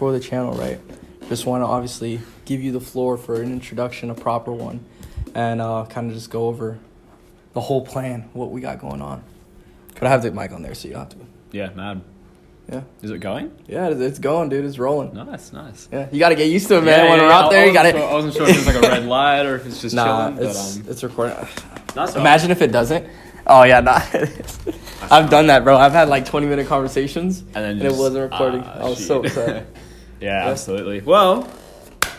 for the channel, right? Just want to obviously give you the floor for an introduction, a proper one, and kind of just go over the whole plan, what we got going on. But I have the mic on there, so you don't have to. Yeah, mad. Yeah. Is it going? Yeah, it's going, dude. It's rolling. Nice. Yeah, you got to get used to it, man. When we're out there, you got to... I wasn't sure if it was like a red light or if it's just chilling. It's recording. Nice. Imagine if it doesn't. Oh, yeah, nah. I've done that, bro. I've had like 20-minute conversations, and it wasn't recording. I was so upset. Yeah, absolutely. Well,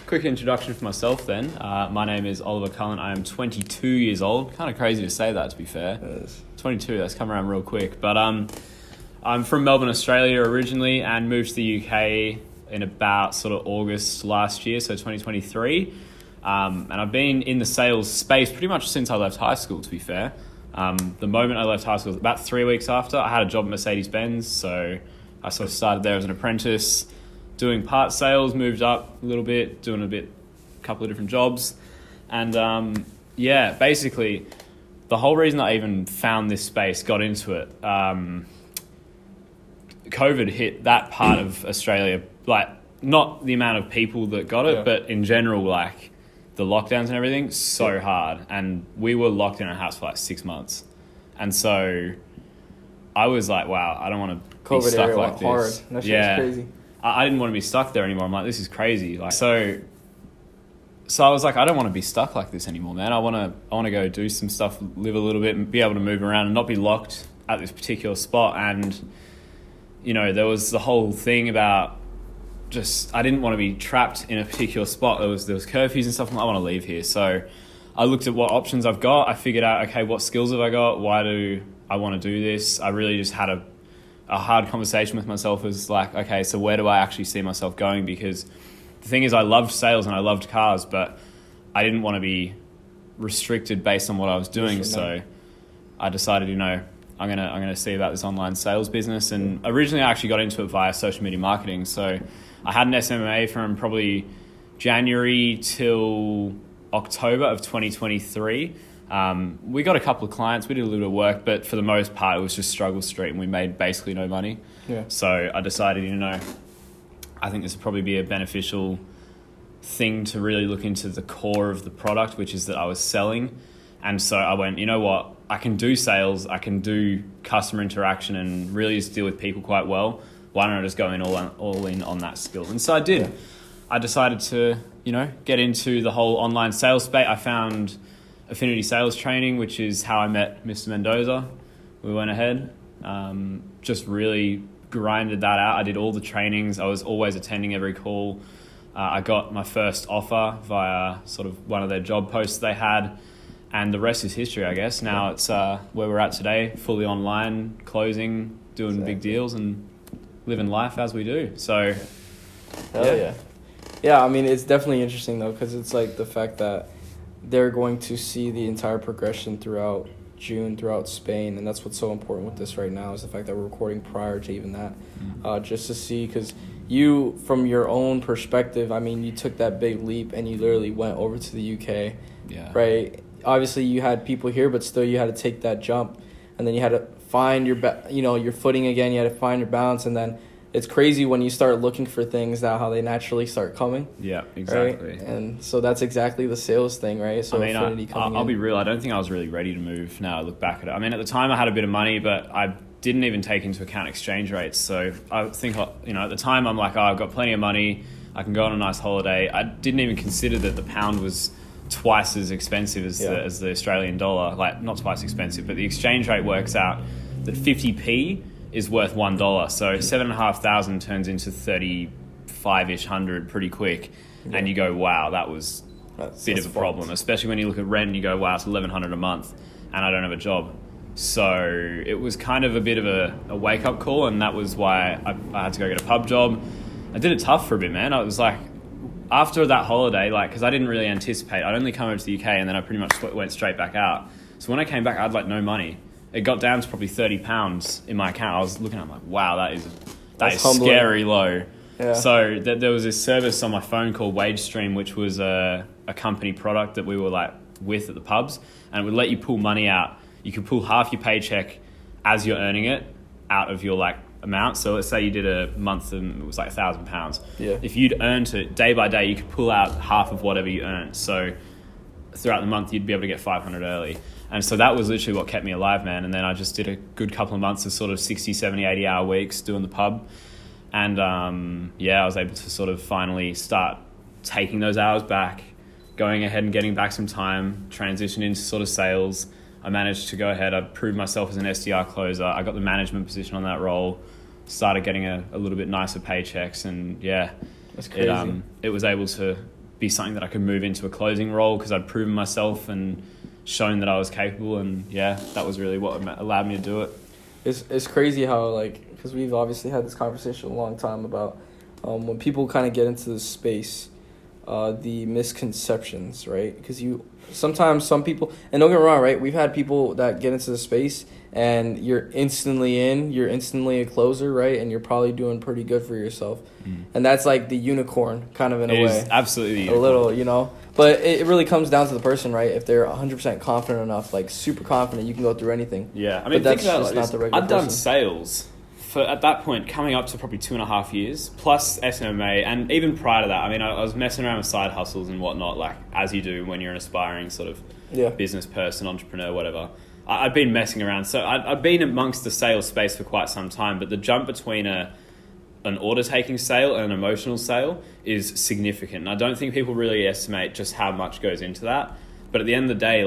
quick introduction for myself then. My name is Oliver Cullen. I am 22 years old. Kind of crazy to say that, to be fair. 22, that's come around real quick. But I'm from Melbourne, Australia originally, and moved to the UK in about sort of August last year, so 2023. And I've been in the sales space pretty much since I left high school, to be fair. The moment I left high school, about 3 weeks after, I had a job at Mercedes-Benz, so I sort of started there as an apprentice, doing part sales, moved up a little bit, doing a couple of different jobs. And basically, the whole reason I even found this space, got into it, COVID hit that part of Australia, like not the amount of people that got it, but in general, like the lockdowns and everything, so hard. And we were locked in our house for like 6 months. And so I was like, wow, I don't want to be stuck like this. Hard. That shit was crazy. I didn't want to be stuck there anymore. I'm like, this is crazy. Like, so I was like, I don't want to be stuck like this anymore, man. I want to go do some stuff, live a little bit, and be able to move around and not be locked at this particular spot. And you know, there was the whole thing about just, I didn't want to be trapped in a particular spot. There was curfews and stuff. I want to leave here. So I looked at what options I've got. I figured out, okay, what skills have I got? Why do I want to do this? I really just had a hard conversation with myself. As like, okay, so where do I actually see myself going? Because the thing is, I loved sales and I loved cars, but I didn't want to be restricted based on what I was doing. So I decided, you know, I'm gonna see about this online sales business. And originally I actually got into it via social media marketing. So I had an SMA from probably January till October of 2023. We got a couple of clients, we did a little bit of work, but for the most part it was just struggle street and we made basically no money. Yeah. So I decided, you know, I think this would probably be a beneficial thing to really look into the core of the product, which is that I was selling. And so I went, you know what, I can do sales, I can do customer interaction and really just deal with people quite well. Why don't I just go in all in on that skill? And so I did. Yeah. I decided to, you know, get into the whole online sales space. I found Affinity Sales Training, which is how I met Mr. Mendoza. We went ahead, just really grinded that out. I did all the trainings. I was always attending every call. I got my first offer via sort of one of their job posts they had. And the rest is history, I guess. Now it's where we're at today, fully online, closing, doing big deals and living life as we do. So, Yeah, I mean, it's definitely interesting, though, because it's like the fact that they're going to see the entire progression throughout June, throughout Spain. And that's what's so important with this right now is the fact that we're recording prior to even that. Just to see, because you, from your own perspective, I mean, you took that big leap and you literally went over to the UK, right? Obviously, you had people here, but still you had to take that jump. And then you had to find your footing again. You had to find your balance. And then it's crazy when you start looking for things that how they naturally start coming. Yeah, exactly. Right? And so that's exactly the sales thing, right? So I mean, I'll be real. I don't think I was really ready to move now I look back at it. I mean, at the time I had a bit of money, but I didn't even take into account exchange rates. So I think, you know, at the time I'm like, oh, I've got plenty of money. I can go on a nice holiday. I didn't even consider that the pound was twice as expensive as the Australian dollar. Like, not twice expensive, but the exchange rate works out that 50p is worth $1. So 7,500 turns into 35-ish hundred pretty quick. Yeah. And you go, wow, that's a bit of a problem, especially when you look at rent and you go, wow, it's $1,100 a month and I don't have a job. So it was kind of a bit of a wake-up call, and that was why I had to go get a pub job. I did it tough for a bit, man. I was like, after that holiday, like, because I didn't really anticipate, I'd only come over to the UK and then I pretty much went straight back out. So when I came back, I had like no money. It got down to probably £30 in my account. I was looking at it, I'm like, wow, that is scary low. Yeah. So there was this service on my phone called WageStream, which was a company product that we were like with at the pubs, and it would let you pull money out. You could pull half your paycheck as you're earning it out of your like amount. So let's say you did a month and it was like £1,000. Yeah. If you'd earned it day by day, you could pull out half of whatever you earned. So throughout the month, you'd be able to get 500 early. And so that was literally what kept me alive, man. And then I just did a good couple of months of sort of 60, 70, 80-hour weeks doing the pub. And I was able to sort of finally start taking those hours back, going ahead and getting back some time, transition into sort of sales. I managed to go ahead. I proved myself as an SDR closer. I got the management position on that role, started getting a little bit nicer paychecks. And that's crazy. It was able to be something that I could move into a closing role because I'd proven myself and shown that I was capable. And that was really what allowed me to do it. It's crazy how, like, because we've obviously had this conversation a long time about when people kind of get into this space, the misconceptions, right? Because sometimes some people, and don't get me wrong, right? We've had people that get into the space and you're instantly a closer, right? And you're probably doing pretty good for yourself. And that's like the unicorn kind of in a way. It is absolutely a little, but it really comes down to the person, right? If they're 100% confident enough, like super confident, you can go through anything. Yeah, I mean, but that's think about just it like not this. the regular I've done person. sales for, at that point, coming up to probably 2.5 years, plus SMA, and even prior to that, I mean, I was messing around with side hustles and whatnot, like as you do when you're an aspiring sort of business person, entrepreneur, whatever. I'd been messing around. So I'd been amongst the sales space for quite some time, but the jump between an order-taking sale and an emotional sale is significant. And I don't think people really estimate just how much goes into that. But at the end of the day,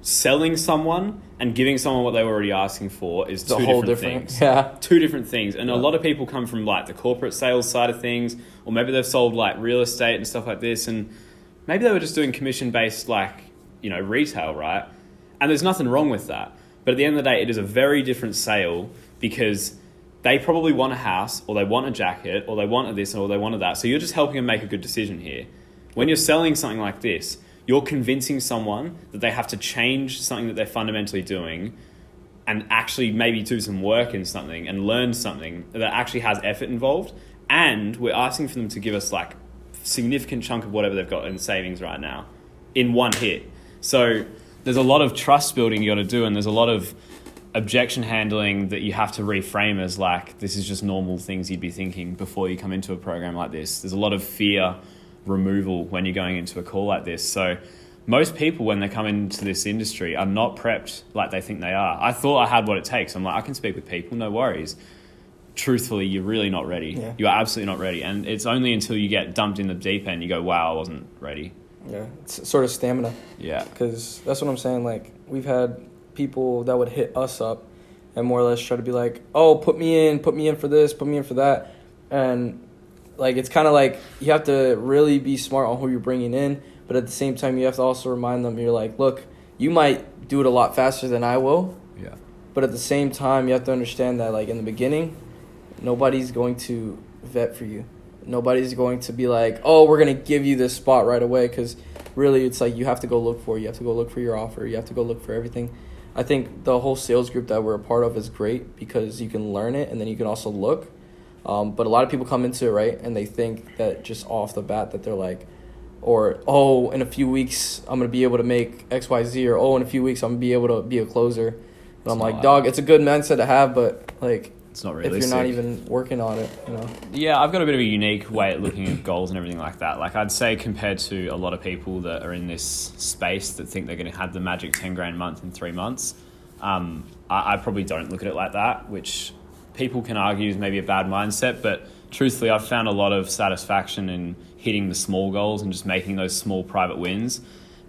selling someone and giving someone what they were already asking for is two different things. Yeah. Two different things. And a lot of people come from like the corporate sales side of things, or maybe they've sold like real estate and stuff like this, and maybe they were just doing commission-based retail, right? And there's nothing wrong with that. But at the end of the day, it is a very different sale because they probably want a house, or they want a jacket, or they wanted this, or they wanted that. So you're just helping them make a good decision here. When you're selling something like this, you're convincing someone that they have to change something that they're fundamentally doing and actually maybe do some work in something and learn something that actually has effort involved. And we're asking for them to give us like significant chunk of whatever they've got in savings right now in one hit. So there's a lot of trust building you got to do, and there's a lot of objection handling that you have to reframe as like, this is just normal things you'd be thinking before you come into a program like this. There's a lot of fear removal when you're going into a call like this. So most people, when they come into this industry, are not prepped like they think they are. I thought I had what it takes. I'm like, I can speak with people, no worries. Truthfully, you're really not ready. Yeah. You are absolutely not ready. And it's only until you get dumped in the deep end, you go, wow, I wasn't ready. Yeah, it's sort of stamina. Yeah. Because that's what I'm saying. Like, we've had people that would hit us up and more or less try to be like, oh, put me in for this, put me in for that. And, like, it's kind of like you have to really be smart on who you're bringing in. But at the same time, you have to also remind them, you're like, look, you might do it a lot faster than I will. Yeah. But at the same time, you have to understand that, like, in the beginning, nobody's going to vet for you. Nobody's going to be like, oh, we're going to give you this spot right away, because really it's like you have to go look for it. You have to go look for your offer. You have to go look for everything. I think the whole sales group that we're a part of is great because you can learn it and then you can also look. But a lot of people come into it, right, and they think that just off the bat that they're like, or, oh, in a few weeks I'm going to be able to make X, Y, Z, or, oh, in a few weeks I'm going to be able to be a closer. And I'm like, dog, it's a good mindset to have, but, like, it's not realistic. if you're not even working on it, you know. Yeah, I've got a bit of a unique way at looking at goals and everything like that. Like, I'd say compared to a lot of people that are in this space that think they're going to have the magic 10 grand a month in 3 months, I probably don't look at it like that, which people can argue is maybe a bad mindset. But truthfully, I've found a lot of satisfaction in hitting the small goals and just making those small private wins.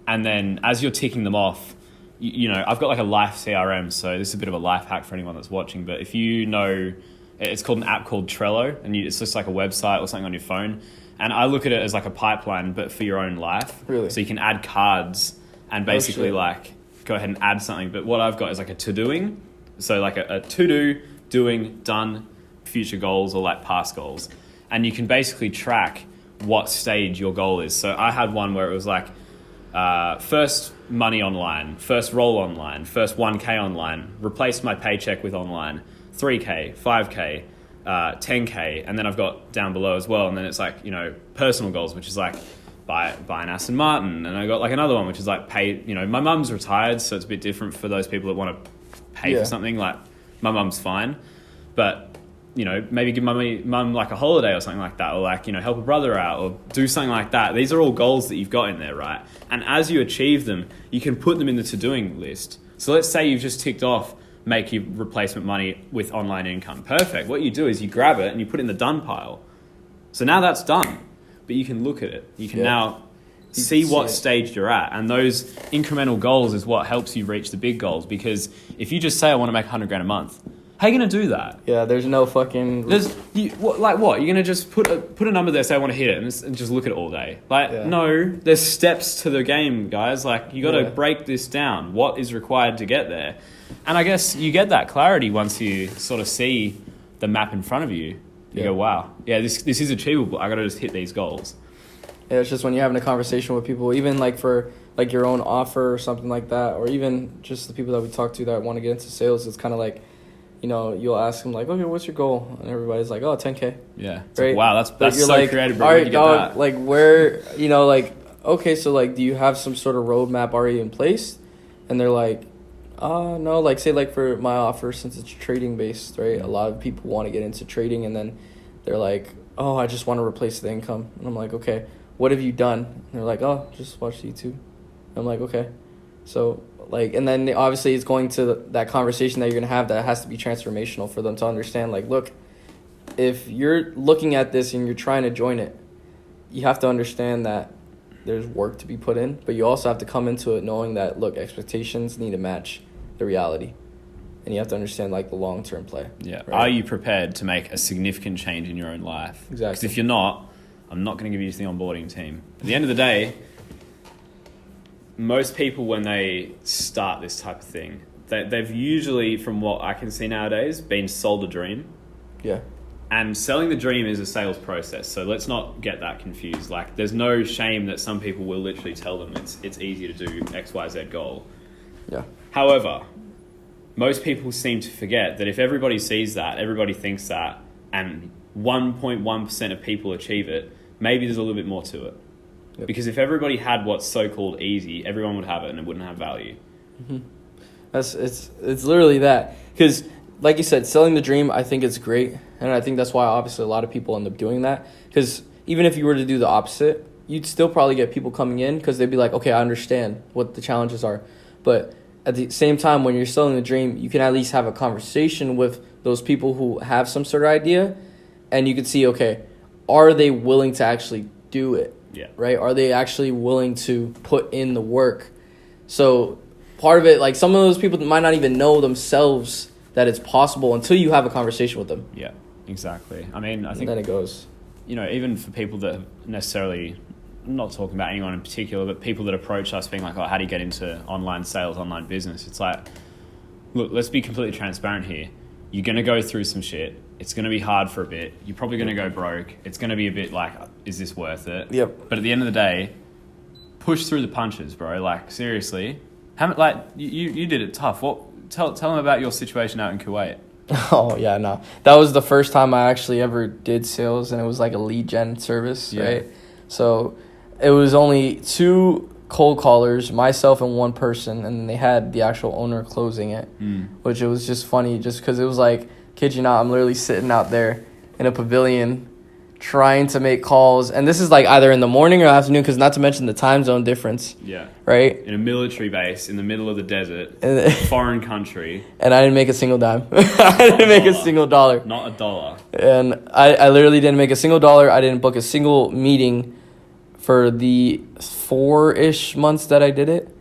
And then as you're ticking them off, you know, I've got like a life CRM, so this is a bit of a life hack for anyone that's watching, but if you know, it's called an app called Trello, and it's just like a website or something on your phone, and I look at it as like a pipeline, but for your own life. Really? So you can add cards and basically like go ahead and add something, but what I've got is like a to-doing, so like a to-do, doing, done, future goals or like past goals, and you can basically track what stage your goal is. So I had one where it was like, first money online, first roll online, first 1K online, replace my paycheck with online, 3K, 5K, 10K, and then I've got down below as well, and then it's like, you know, personal goals, which is like buy an Aston Martin, and I got like another one, which is like pay, you know, my mum's retired, so it's a bit different for those people that want to pay for something, like my mum's fine. but, you know, maybe give my mum like a holiday or something like that, or like, you know, help a brother out or do something like that. These are all goals that you've got in there, right? And as you achieve them, you can put them in the to-doing list. So let's say you've just ticked off make your replacement money with online income. Perfect. What you do is you grab it and you put it in the done pile. So now that's done, but you can look at it. You can now see what stage you're at. And those incremental goals is what helps you reach the big goals. Because if you just say, I want to make 100 grand a month, how are you going to do that? Yeah, there's no fucking... Like what? You're going to just put a number there, say I want to hit it, and just look at it all day. Like, no, there's steps to the game, guys. Like, you got to break this down. What is required to get there? And I guess you get that clarity once you sort of see the map in front of you. You go, wow, yeah, this is achievable. I got to just hit these goals. Yeah, it's just when you're having a conversation with people, even like for like your own offer or something like that, or even just the people that we talk to that want to get into sales, it's kind of like, you know, you'll ask them like, okay, what's your goal? And everybody's like, oh, 10K. Yeah. It's right? like, wow, that's so like, creative, bro. All Where'd right, you get that? like where, you know, like, okay, so like, do you have some sort of roadmap already in place? And they're like, no, like say like for my offer, since it's trading based, right? A lot of people want to get into trading, and then they're like, oh, I just want to replace the income. And I'm like, okay, what have you done? And they're like, oh, just watch YouTube. I'm like, okay. So like, and then obviously it's going to that conversation that you're going to have that has to be transformational for them to understand, like, look, if you're looking at this and you're trying to join it, you have to understand that there's work to be put in, but you also have to come into it knowing that, look, expectations need to match the reality. And you have to understand, like, the long-term play. Yeah. Right? Are you prepared to make a significant change in your own life? Exactly. Because if you're not, I'm not going to give you the onboarding team. At the end of the day, most people, when they start this type of thing, they've usually, from what I can see nowadays, been sold a dream. Yeah. And selling the dream is a sales process. So let's not get that confused. Like, there's no shame that some people will literally tell them it's easy to do XYZ goal. Yeah. However, most people seem to forget that if everybody sees that, everybody thinks that, and 1.1% of people achieve it, maybe there's a little bit more to it. Yep. Because if everybody had what's so-called easy, everyone would have it and it wouldn't have value. Mm-hmm. It's literally that. Because, like you said, selling the dream, I think it's great. And I think that's why, obviously, a lot of people end up doing that. Because even if you were to do the opposite, you'd still probably get people coming in because they'd be like, okay, I understand what the challenges are. But at the same time, when you're selling the dream, you can at least have a conversation with those people who have some sort of idea, and you can see, okay, are they willing to actually do it? Yeah. Right? Are they actually willing to put in the work? So part of it, like some of those people might not even know themselves that it's possible until you have a conversation with them. Yeah, exactly. I mean, I think... And then it goes. You know, even for people that necessarily... I'm not talking about anyone in particular, but people that approach us being like, oh, how do you get into online sales, online business? It's like, look, let's be completely transparent here. You're going to go through some shit. It's going to be hard for a bit. You're probably going to go broke. It's going to be a bit like, is this worth it? Yep. But at the end of the day, push through the punches, bro. Like, seriously. Like, you did it tough. Tell them about your situation out in Kuwait. Oh, yeah, no. That was the first time I actually ever did sales, and it was like a lead gen service, right? So it was only 2 cold callers, myself and one person, and they had the actual owner closing it, which it was just funny just because it was like, kid you not, I'm literally sitting out there in a pavilion trying to make calls. And this is like either in the morning or afternoon, because not to mention the time zone difference. Yeah. Right? In a military base in the middle of the desert, foreign country. And I didn't make a single dime. I didn't make a single dollar. Not a dollar. And I literally didn't make a single dollar. I didn't book a single meeting for the 4-ish months that I did it.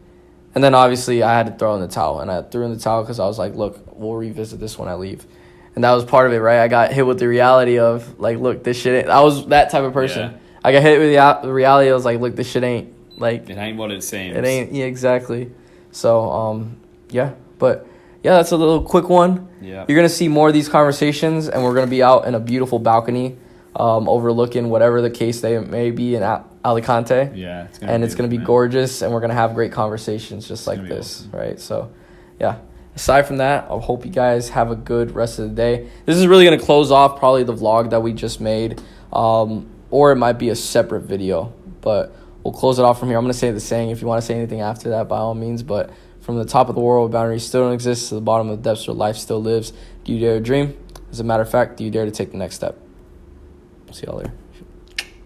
And then obviously I had to throw in the towel. And I threw in the towel because I was like, look, we'll revisit this when I leave. And that was part of it, right? I got hit with the reality of, like, look, this shit ain't... I was that type of person. Yeah. I got hit with the reality. I was like, look, this shit ain't, like... It ain't what it seems. It ain't, yeah, exactly. So, yeah. But, yeah, that's a little quick one. Yeah. You're going to see more of these conversations, and we're going to be out in a beautiful balcony overlooking whatever the case they may be in Alicante. Yeah. It's going to be gorgeous, and we're going to have great conversations just like this, awesome. Right? So, yeah. Aside from that, I hope you guys have a good rest of the day. This is really going to close off probably the vlog that we just made, or it might be a separate video, but we'll close it off from here. I'm going to say the saying. If you want to say anything after that, by all means, but from the top of the world, boundaries still don't exist, to the bottom of the depths where life still lives. Do you dare dream? As a matter of fact, do you dare to take the next step? See y'all later.